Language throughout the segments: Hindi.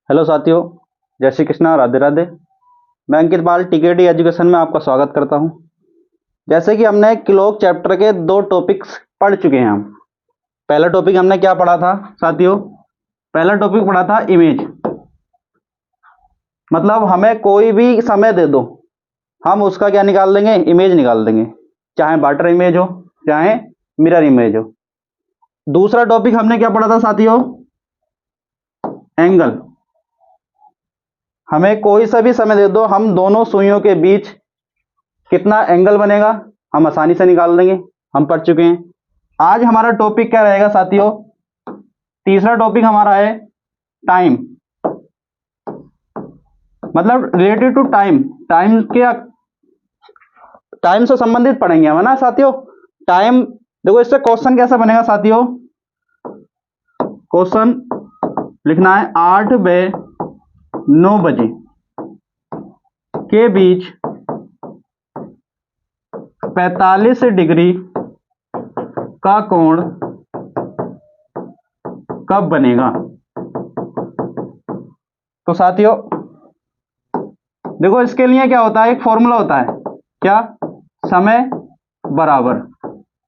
हेलो साथियों, जय श्री कृष्णा, राधे राधे। मैं अंकित बाल टीकेटी एजुकेशन में आपका स्वागत करता हूं। जैसे कि हमने क्लॉक चैप्टर के दो टॉपिक्स पढ़ चुके हैं। हम पहला टॉपिक हमने क्या पढ़ा था साथियों? पहला टॉपिक पढ़ा था इमेज। मतलब हमें कोई भी समय दे दो, हम उसका क्या निकाल देंगे? इमेज निकाल देंगे, चाहे वाटर इमेज हो चाहे मिरर इमेज हो। दूसरा टॉपिक हमने क्या पढ़ा था साथियों? एंगल। हमें कोई सा भी समय दे दो, हम दोनों सुइयों के बीच कितना एंगल बनेगा हम आसानी से निकाल देंगे, हम पढ़ चुके हैं। आज हमारा टॉपिक क्या रहेगा साथियों? तीसरा टॉपिक हमारा है टाइम। मतलब रिलेटेड टू टाइम, टाइम से संबंधित पढ़ेंगे हम, है ना साथियों? टाइम देखो, इससे क्वेश्चन कैसा बनेगा साथियों? क्वेश्चन लिखना है 8 बजे 9 बजे के बीच 45 डिग्री का कोण कब बनेगा? तो साथियों देखो, इसके लिए क्या होता है, एक फॉर्मूला होता है। क्या? समय बराबर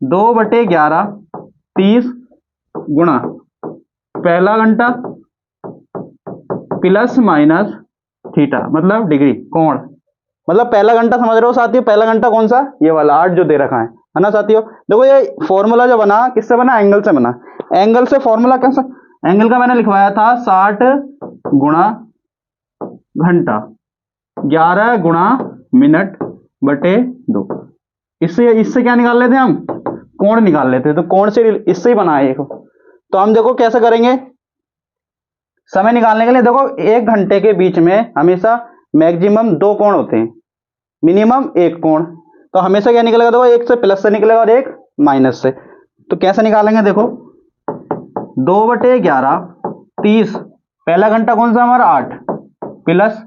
2/11 30 गुणा पहला घंटा प्लस माइनस थीटा, मतलब डिग्री, कोण। मतलब पहला घंटा समझ रहे हो साथियों? पहला घंटा कौन सा? ये वाला 8 जो दे रखा है ना साथियों? देखो ये फॉर्मूला जो बना, किससे बना? एंगल से बना। एंगल से फॉर्मूला कैसा? एंगल का मैंने लिखवाया था 60 गुणा घंटा 11 गुणा मिनट बटे 2। इससे इससे क्या निकाल लेते हैं हम? कोण निकाल लेते हैं। तो कोण से इससे ही बना है एक। तो हम देखो कैसे करेंगे समय निकालने के लिए। देखो, एक घंटे के बीच में हमेशा मैक्सिमम 2 कोण होते हैं, मिनिमम 1 कोण। तो हमेशा क्या निकलेगा? देखो, एक से प्लस से निकलेगा और एक माइनस से। तो कैसे निकालेंगे? देखो 2/11 30, पहला घंटा कौन सा हमारा? 8 प्लस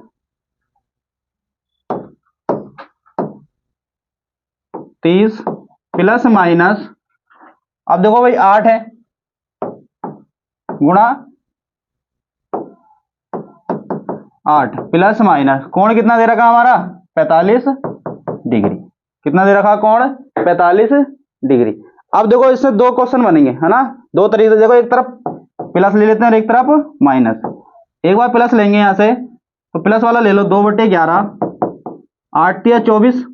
30 प्लस माइनस, अब देखो भाई 8 है गुणा 8 प्लस माइनस, कोण कितना दे रखा हमारा? 45 डिग्री। कितना दे रखा कोण? 45 डिग्री। अब देखो इससे दो क्वेश्चन बनेंगे, है ना? दो तरीके से। देखो, एक तरफ प्लस ले लेते हैं और एक तरफ माइनस। एक बार प्लस लेंगे यहां से, तो प्लस वाला ले लो 2/11 8 या 24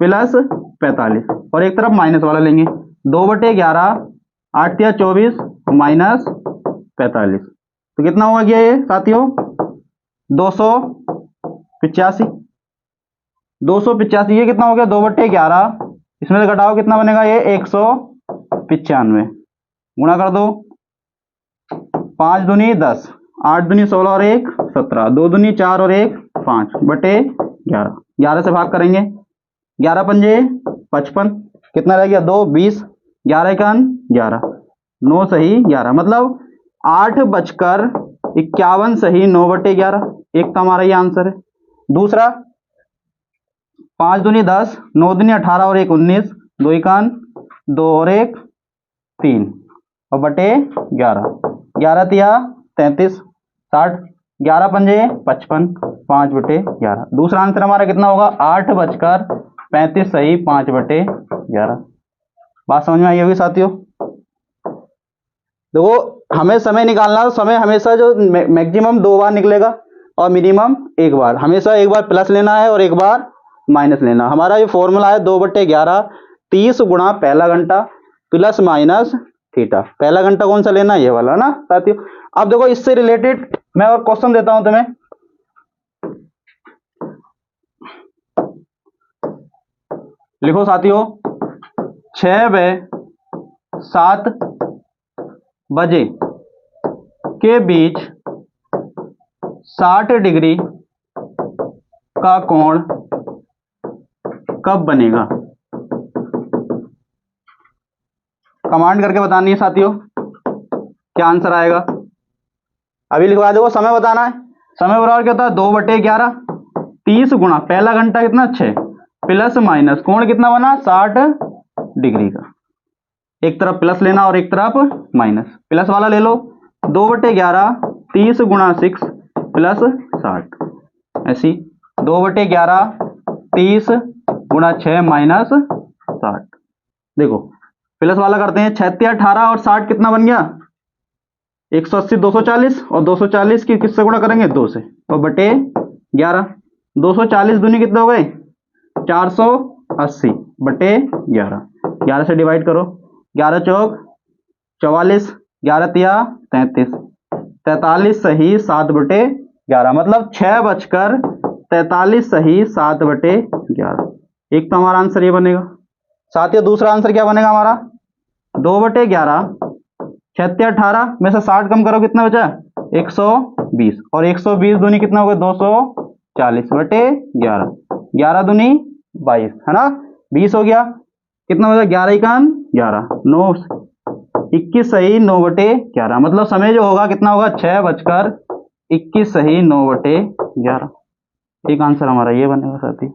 प्लस 45, और एक तरफ माइनस वाला लेंगे 2/11 8 या 24 माइनस 45। तो कितना हुआ गया ये साथियों? 285। 285 ये कितना हो गया? 2/11, इसमें से घटाओ कितना बनेगा ये? 195। गुणा कर दो, 5 दूनी 10, 8 दूनी 16 और 1 17, 2 दूनी 4 और 1 5/11। 11 से भाग करेंगे, 11 पंजे 55, कितना रह गया? 2 20, 11 एकान 11, 9 सही 11। मतलब 8:51 सही 9/11। एक तो हमारा ये आंसर है। दूसरा 5 दूनी 10, 9 दूनी 18 और 1 19, 2 एकान 2 और 1 3 और बटे 11, 11 तिया 33 60, 11 पंजे 55 5/11। दूसरा आंसर हमारा कितना होगा? 8:35 सही 5/11। बात समझ में आई होगी साथियों? देखो, हमें समय निकालना, तो समय हमेशा जो मैक्सिमम 2 बार निकलेगा और मिनिमम 1 बार। हमेशा एक बार प्लस लेना है और एक बार माइनस लेना। हमारा ये फॉर्मूला है 2/11 30 गुणा पहला घंटा प्लस माइनस थीटा। पहला घंटा कौन सा लेना है? ये वाला ना साथियों। अब देखो, इससे रिलेटेड मैं और क्वेश्चन देता हूं तुम्हें। लिखो साथियों, 6 बजे 7 बजे के बीच 60 डिग्री का कोण कब बनेगा? कमांड करके बतानी है साथियों, क्या आंसर आएगा। अभी लिखवा दो, समय बताना है। समय बराबर क्या होता है? 2/11 30 गुणा पहला घंटा कितना? 6 प्लस माइनस कोण कितना बना? 60 डिग्री का। एक तरफ प्लस लेना और एक तरफ माइनस। प्लस वाला ले लो 2/11 30 गुणा 6 प्लस 60। ऐसी 2/11 30 गुणा 6 माइनस 60। देखो प्लस वाला करते हैं, 6 18 और 60 कितना बन गया 180 240, और 240 की किससे गुणा करेंगे 2 से, तो बटे 11। 240 दूनी कितने हो गए 480 बटे 11। 11 से डिवाइड करो, 11 चौक 44, 11 तिया 33, 43 सही 7/11, मतलब 6:43 सही 7/11। एक तो हमारा आंसर ये बनेगा। साथियों दूसरा आंसर क्या बनेगा हमारा 2/11, 6 18 में से 60 कम करो कितना बचा 120, और 120 दूनी कितना हो गया 240/11, 11 दूनी 22 है ना, 20 हो गया, कितना हो गया 11 इकान 11, 9 21 सही 9/11, मतलब समय जो होगा कितना होगा 6:21 सही 9/11। एक आंसर हमारा ये बनेगा साथी।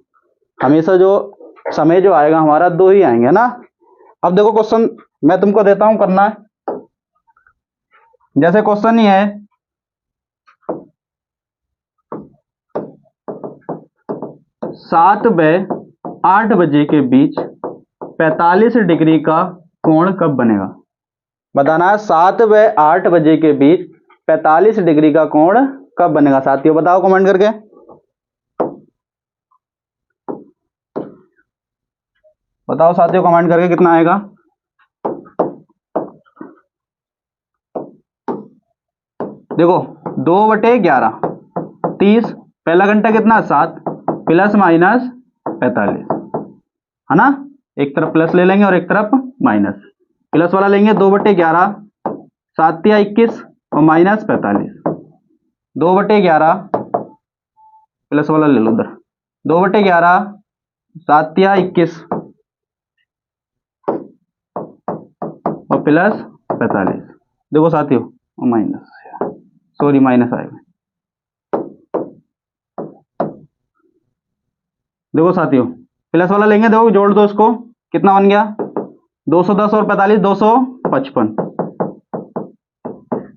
हमेशा जो समय जो आएगा हमारा 2 ही आएंगे ना। अब देखो क्वेश्चन मैं तुमको देता हूं करना है, जैसे क्वेश्चन ही है 7 व 8 बजे के बीच 45 डिग्री का कोण कब बनेगा। बताना है 7 व 8 बजे के बीच 45 डिग्री का कोण कब बनेगा। साथियों बताओ कमेंट करके। बताओ साथियों कमेंट करके कितना आएगा। देखो 2/11 30, पहला घंटा कितना 7 प्लस माइनस 45 है ना, एक तरफ प्लस ले लेंगे और एक तरफ माइनस, प्लस वाला लेंगे 2/11 7 या 21 और माइनस 45, 2/11 प्लस वाला ले लो उधर, 2/11 7 या 21 और प्लस 45। देखो साथियों माइनस, सॉरी माइनस आएगा। देखो साथियों प्लस वाला लेंगे, देखो जोड़ दो इसको, कितना बन गया 210 और 45 255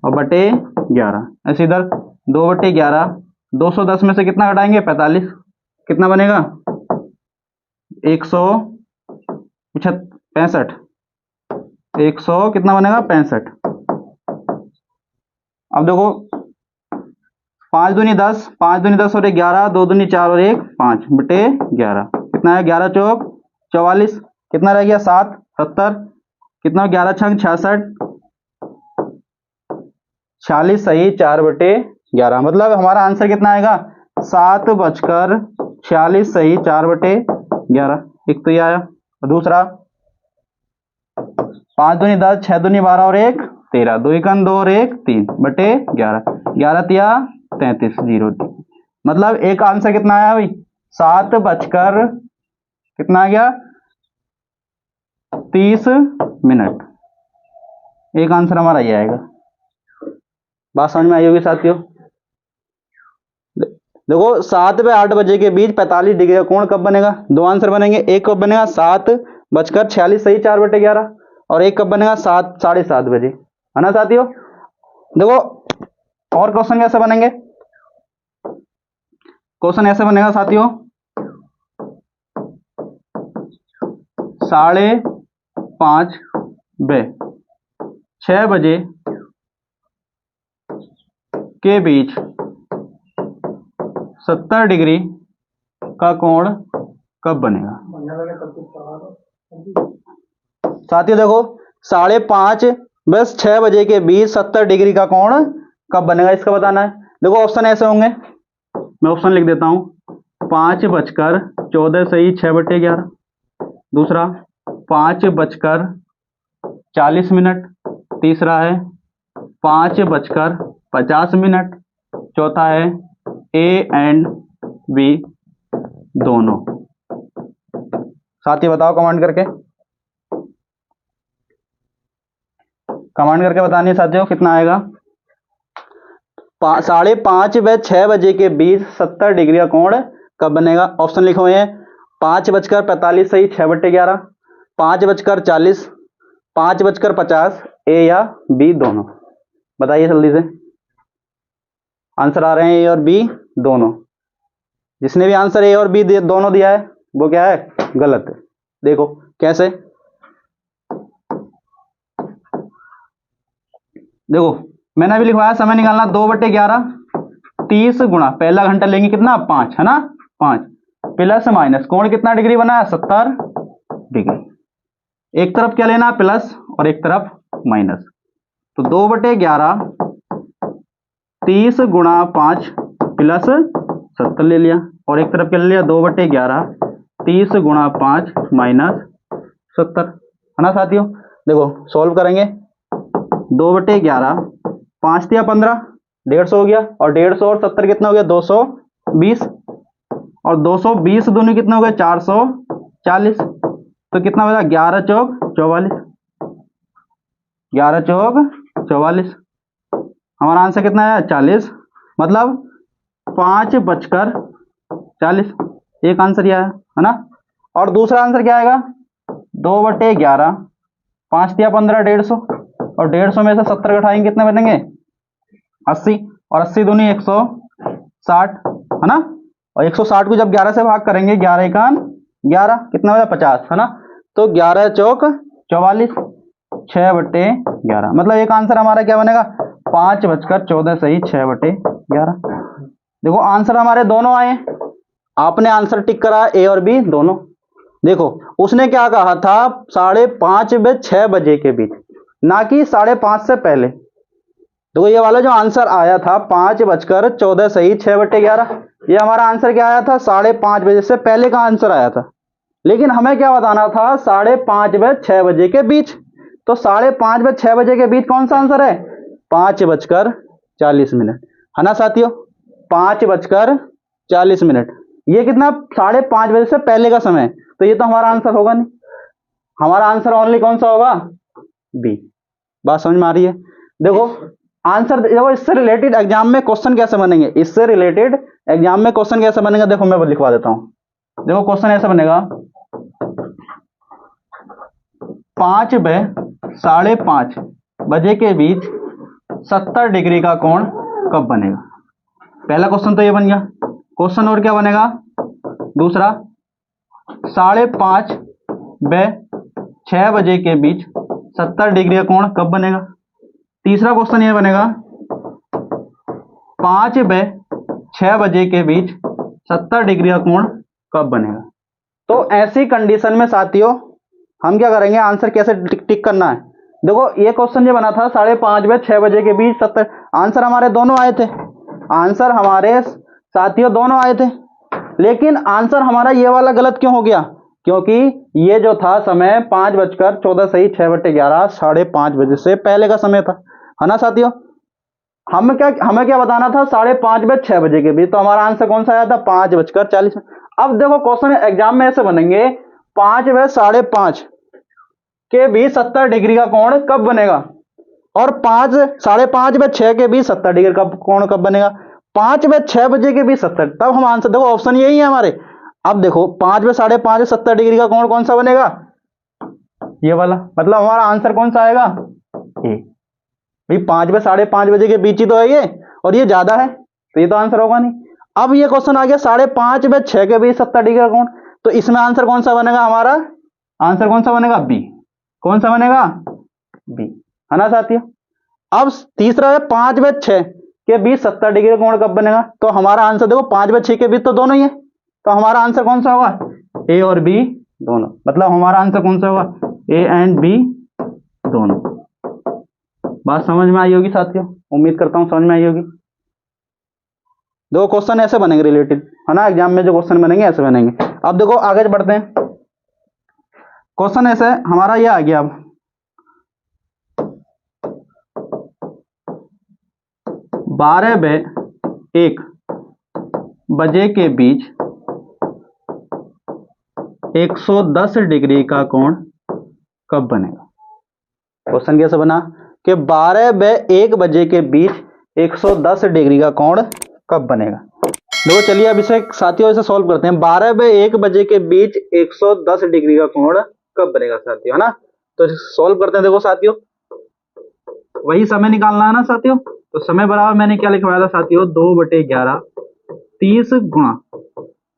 और बटे 11। ऐसे इधर 2/11 210 में से कितना घटाएंगे 45, कितना बनेगा 165, 100 कितना बनेगा 65। अब देखो 5 दूनी 10, 5 दूनी 10 और 11, 2 दूनी 4 और 1 5 बटे 11, कितना है 11 चौक 44, कितना रह गया 7 70, कितना 11 छंग 66, 46 सही 4/11, मतलब हमारा आंसर कितना आएगा 7:46 सही 4/11। एक तो ये आया, और दूसरा 5 दूनी 10, 6 दूनी 12 और 1 13, 2 एकन 2 और 1 3 बटे 11, 11 तिया 33 0, मतलब एक आंसर कितना आया भाई 7 बजकर कितना आ गया 30 मिनट। एक आंसर हमारा ये आएगा। बात समझ में आई होगी साथियों। देखो 7 व 8 बजे के बीच 45 डिग्री का कोण कब बनेगा, दो आंसर बनेंगे, एक कब बनेगा 7:46 सही 4/11, और एक कब बनेगा 7 7:30 बजे, है ना साथियों। देखो और क्वेश्चन कैसे बनेंगे, क्वेश्चन ऐसे बनेगा साथियों 5:30 व 6 बजे के बीच 70 डिग्री का कोण कब बनेगा। साथियों देखो 5:30 बस 6 बजे के बीच 70 डिग्री का कोण कब बनेगा, इसका बताना है। देखो ऑप्शन ऐसे होंगे, मैं ऑप्शन लिख देता हूं 5:14 सही 6/11, दूसरा 5:40, तीसरा है 5:50, चौथा है ए एंड बी दोनों। साथी बताओ कमेंट करके, कमेंट करके बतानी साथियों कितना आएगा। 5:30 व 6 बजे के बीच 70 डिग्री का कोण कब बनेगा। ऑप्शन लिखे हुए हैं 5:45 सही 6/11, 5:40, 5:50, ए या बी दोनों। बताइए जल्दी से। आंसर आ रहे हैं ए और बी दोनों। जिसने भी आंसर ए और बी दोनों दिया है वो क्या है, गलत है। देखो कैसे, देखो मैंने अभी लिखवाया समय निकालना 2/11, 30 गुणा पहला घंटा लेंगे कितना 5 है ना, 5 प्लस माइनस कोण कितना डिग्री बना है 70 डिग्री। एक तरफ क्या लेना है प्लस और एक तरफ माइनस, तो 2/11 30 गुणा 5 प्लस 70 ले लिया, और एक तरफ क्या ले लिया 2/11 30 गुणा 5 माइनस 70 है ना साथियों। देखो सॉल्व करेंगे, 2/11 5 दिया 15 150 हो गया, और 150 और 70 कितना हो गया 220, और 220 दोनों कितना हो गया 440, तो कितना हो गया 11 चौक 44, 11 चौक 44, हमारा आंसर कितना है 40, मतलब 5:40। एक आंसर यह है ना। और दूसरा आंसर क्या आएगा 2/11 5 दिया 15 150, और 150 में से 70 घटाएंगे कितने बनेंगे 80, और 80 दूनी 160 है ना, और 160 को जब 11 से भाग करेंगे 11 एकान 11 कितना हो जाए 50 है ना, तो 11 चौक 44 6/11, मतलब एक आंसर हमारा क्या बनेगा 5:14 सही 6/11। देखो आंसर हमारे दोनों आए, आपने आंसर टिक करा ए और बी दोनों। देखो उसने क्या कहा था 5:30 व 6 बजे के बीच, ना कि 5:30 से पहले। तो ये वाला जो आंसर आया था 5:14 सही 6/11, ये हमारा आंसर क्या आया था 5:30 बजे से पहले का आंसर आया था। लेकिन हमें क्या बताना था 5:30 व 6 बजे के बीच, तो 5:30 व 6 बजे के बीच कौन सा आंसर है 5:40 है ना साथियों, 5:40। ये कितना 5:30 बजे से पहले का समय, तो ये तो हमारा आंसर होगा नहीं, हमारा आंसर ओनली कौन सा होगा बी। बात समझ में आ रही है। देखो आंसर, देखो इससे रिलेटेड एग्जाम में क्वेश्चन कैसे बनेंगे, इससे रिलेटेड एग्जाम में क्वेश्चन कैसे बनेगा, देखो मैं लिखवा देता हूं। देखो क्वेश्चन ऐसा बनेगा 5 व 5:30 बजे के बीच 70 डिग्री का कोण कब बनेगा। पहला क्वेश्चन तो ये बन गया, क्वेश्चन और क्या बनेगा दूसरा 5:30 व 6 बजे के बीच 70 डिग्री का कोण कब बनेगा। तीसरा क्वेश्चन ये बनेगा 5 व 6 बजे के बीच 70 डिग्री का कोण कब बनेगा। तो ऐसी कंडीशन में साथियों हम क्या करेंगे, आंसर कैसे टिक करना है। देखो ये क्वेश्चन जो बना था 5:30 व 6 बजे के बीच 70, आंसर हमारे दोनों आए थे, आंसर हमारे साथियों दोनों आए थे, लेकिन आंसर हमारा ये वाला गलत क्यों हो गया, क्योंकि ये जो था समय 5:14 सही 6/11 5:30 बजे से पहले का समय था, है ना साथियों। हमें क्या बताना था 5:30 व 6 बजे के बीच, तो हमारा आंसर कौन सा आया था 5:40। अब देखो क्वेश्चन एग्जाम में ऐसे बनेंगे 5 व 5:30 के बीच 70 डिग्री का कोण कब बनेगा, और 5:30 व 6 के बीच 70 डिग्री का कोण कब बनेगा, 5 व 6 बजे के बीच 70, तब हम आंसर, देखो ऑप्शन यही है हमारे। अब देखो 5 व 5:30 70 डिग्री का कोण कौन सा बनेगा ये वाला, मतलब हमारा आंसर कौन सा आएगा ए। भाई 5 व 5:30 बजे के बीच ही तो है ये, और ये ज्यादा है, तो ये तो आंसर होगा नहीं। अब ये क्वेश्चन आ गया 5:30 व 6 के बीच 70 डिग्री का कोण, तो इसमें आंसर कौन सा बनेगा, हमारा आंसर कौन सा बनेगा बी। कौन सा बनेगा बी, है ना साथियों। अब तीसरा है 5 व 6 के बीच 70 डिग्री का कोण कब बनेगा, तो हमारा आंसर देखो 5 व 6 के बीच तो दोनों ही है, तो हमारा आंसर कौन सा होगा ए और बी दोनों, मतलब हमारा आंसर कौन सा होगा ए एंड बी दोनों। बात समझ में आई होगी साथियों, उम्मीद करता हूं समझ में आई होगी। दो क्वेश्चन ऐसे बनेंगे रिलेटेड, है ना, एग्जाम में जो क्वेश्चन बनेंगे ऐसे बनेंगे। अब देखो आगे बढ़ते हैं, क्वेश्चन ऐसे हमारा ये आ गया, अब 12 व 1 बजे के बीच 110 डिग्री का कोण कब बनेगा। क्वेश्चन कैसे बना कि 12 व 1 बजे के बीच 110 डिग्री का कोण कब बनेगा। देखो चलिए अब इसे साथियों इसे सॉल्व करते हैं। 12 व 1 बजे के बीच 110 डिग्री का कोण कब बनेगा साथियों, है ना। तो सॉल्व करते हैं। देखो साथियों वही समय निकालना है ना साथियों, तो समय बराबर मैंने क्या लिखवाया था साथियों, 2/11, 30 गुणा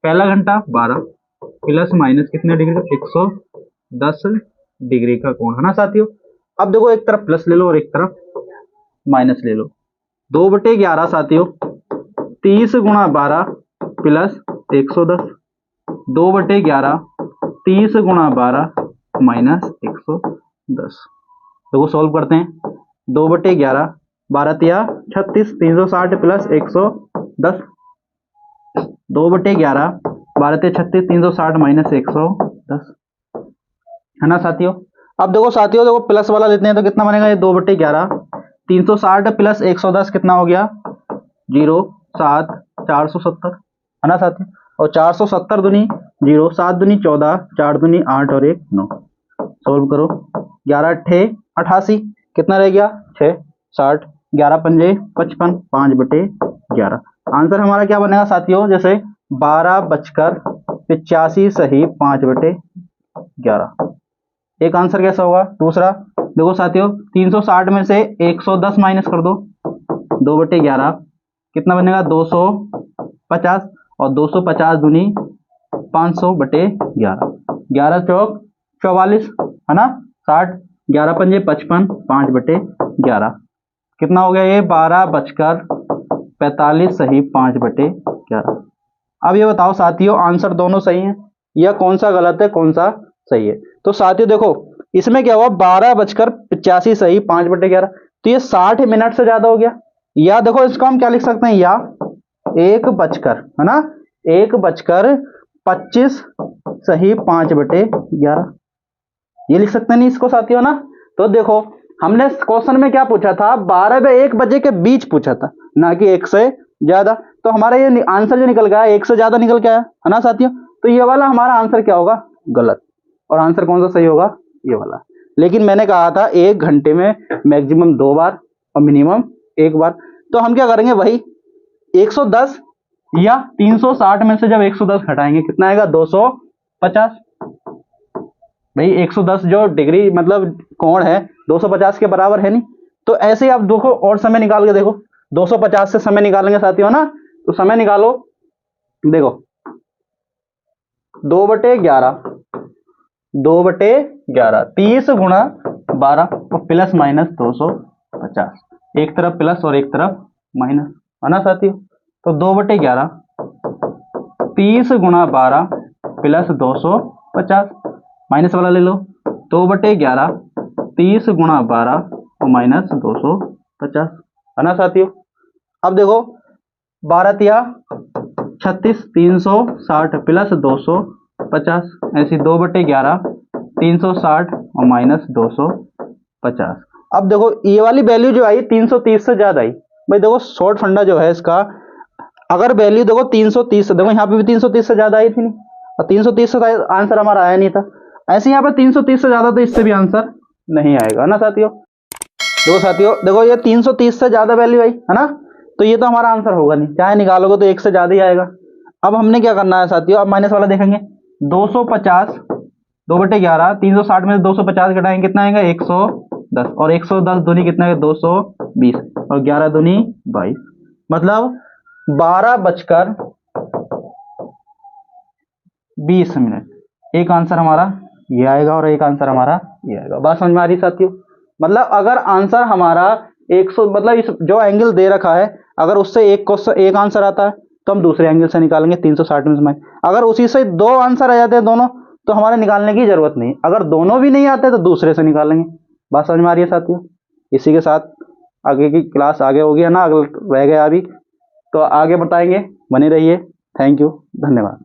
पहला घंटा 12 प्लस माइनस कितने डिग्री का, 110 डिग्री का कोण, है ना साथियों। अब देखो एक तरफ प्लस ले लो और एक तरफ माइनस ले लो। 2/11 साथियों 30 गुणा 12 प्लस 110, 2/11 30 गुणा 12 माइनस 110। देखो सॉल्व करते हैं। 2/11 12 तिया 36, 360 प्लस 110, 2/11 12 तिया 36, 360 माइनस 110, है ना साथियों। अब देखो साथियों, देखो प्लस वाला लेते हैं तो कितना बनेगा, ये 2/11 360 प्लस 110 कितना हो गया, 0 7 470, है ना साथियों। और 470 दूनी 0, 7 दूनी 14, 4 दूनी 8 और 1 9। सोल्व करो, 11 अट्ठे 88, कितना रह गया 6 60, 11 पंजे 55, 5/11। आंसर हमारा क्या बनेगा साथियों, जैसे 12:85 सही 5/11। एक आंसर कैसा होगा। दूसरा देखो साथियों, 360 में से 110 माइनस कर दो, 2/11 कितना बनेगा 250, और 250 दूनी 500/11, 11 चौक 44, है ना 60, 11 पंजे 55, 5/11 कितना हो गया, ये 12:45 सही 5/11। अब ये बताओ साथियों, आंसर दोनों सही हैं या कौन सा गलत है कौन सा सही है। तो साथियों देखो इसमें क्या हुआ, 12:85 सही 5/11, तो ये 60 मिनट से ज्यादा हो गया। या देखो इसको हम क्या लिख सकते हैं, या 1 है ना 1:25 सही 5/11, ये लिख सकते नहीं इसको साथियों ना। तो देखो हमने क्वेश्चन में क्या पूछा था, 12 व 1 बजे के बीच पूछा था, ना कि 1 से ज्यादा। तो हमारा ये आंसर जो निकल गया 1 से ज्यादा निकल के आया, है ना साथियों। तो ये वाला हमारा आंसर क्या होगा, गलत। और आंसर कौन सा सही होगा, ये वाला। लेकिन मैंने कहा था 1 घंटे में मैक्सिमम 2 बार और मिनिमम 1 बार। तो हम क्या करेंगे, वही 110 या 360 में से जब 110 घटाएंगे कितना आएगा, 250। भाई 110 जो डिग्री मतलब कोण है 250 के बराबर है नहीं। तो ऐसे ही आप देखो और समय निकाल के देखो, 250 से समय निकालेंगे साथियों ना। तो समय निकालो, देखो 2/11 30 गुणा 12 और प्लस माइनस 250, एक तरफ प्लस और एक तरफ माइनस, है ना साथियों। तो 2/11 30 गुणा 12 प्लस 250, माइनस वाला ले लो, 2/11 30 गुणा 12 और माइनस 250, है ना साथियों। अब देखो 12 तिया 36, 360 प्लस 250, ऐसी 2/11 360 और माइनस 250। अब देखो ये वाली वैल्यू जो आई 330 से ज्यादा आई। भाई देखो शॉर्ट फंडा जो है इसका, अगर वैल्यू देखो 330 से, देखो यहाँ पे भी 330 से ज्यादा आई थी नहीं, और 330 से आंसर हमारा आया नहीं था। ऐसे यहाँ पे 330 से ज्यादा, तो इससे भी आंसर नहीं आएगा ना साथियों। देखो साथियों, देखो ये 330 से ज्यादा वैल्यू आई है ना, तो ये तो हमारा आंसर होगा नहीं, चाहे निकालोगे तो 1 से ज्यादा ही आएगा। अब हमने क्या करना है साथियों, अब माइनस वाला देखेंगे, 250 2/11 360 में 250 घटाएंगे कितना आएगा, 110, और 110 दूनी कितना है 220, और 11 दूनी 22, मतलब 12:20। एक आंसर हमारा ये आएगा और एक आंसर हमारा ये आएगा। बात समझ में आ रही साथियों। मतलब अगर आंसर हमारा 100 मतलब इस जो एंगल दे रखा है, अगर उससे एक आंसर आता है तो हम दूसरे एंगल से निकालेंगे 360 में से। अगर उसी से 2 आंसर आ जाते हैं दोनों, तो हमारे निकालने की जरूरत नहीं। अगर दोनों भी नहीं आते तो दूसरे से निकालेंगे। बात समझ में आ रही है साथियों। इसी के साथ आगे की क्लास आगे होगी, है ना, अगर रह गया अभी तो आगे बताएंगे। बने रहिए। थैंक यू, धन्यवाद।